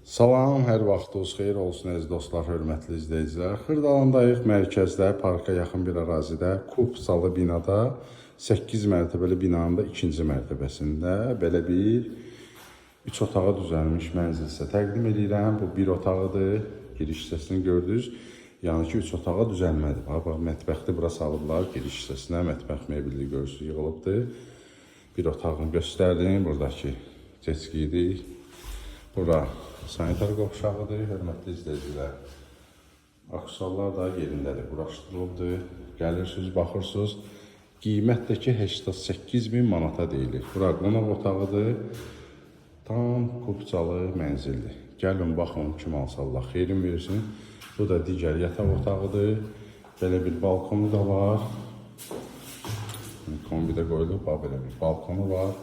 Salam, hər vaxtınız xeyir olsun əziz dostlar, hörmətli izləyicilər. Xırdalandayıq mərkəzdə, parka yaxın bir ərazidə, kupsalı binada, 8 mərtəbəli binanın da ikinci mərtəbəsində belə bir 3 otağa düzəlmiş mənzil sizə təqdim edirəm. Bu bir otağıdır, giriş hissəsini gördünüz. Yəni ki, 3 otağa düzəlmədir. Bax, mətbəxdə bura salıblar, giriş hissəsinə mətbəx mebelli görürsünüz, yığılıbdır. Bir otağını göstərdim, buradakı keçkidir. Bura sanitar qovşağıdır, hörmətli izləyicilər. Aksesuarlar da yerindədir, quraşdırılıbdır. Gəlirsiniz, baxırsınız. Qiymətdəki 88.000 manata deyilir. Bura qonaq otağıdır. Tam kupçalı mənzildir. Gəlin, baxın, kim alsa Allah xeyrin versin. Bu da digər yataq otağıdır. Belə bir balkonu da var. Kombidə qoyulub, belə bir balkonu var.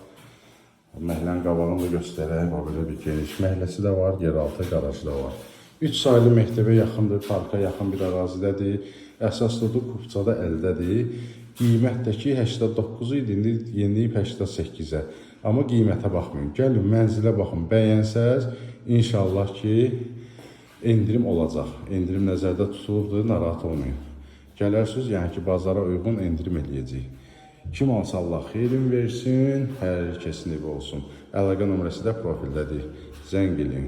Məhəllənin qabağını da göstərək, belə bir geniş məhəlləsi də var, yeraltı qarajı da var. 3 saylı məktəbə yaxındır, parka yaxın bir ərazidədir. Əsaslıdır, kupçada əldədir. Qiymətdəki 89 idi, indi yeniləyib 88-ə. Amma qiymətə baxmayın. Gəlin, mənzilə baxın, bəyənsəz, inşallah ki, endirim olacaq. Endirim nəzərdə tutulubdur, narahat olmayın. Gələrsiniz, yəni ki, bazara uyğun endirim eləyəcək. Kim alsa Allah xeyrin versin, hər kəsin evi olsun. Əlaqə nömrəsi də profildədir. Zəng eləyin.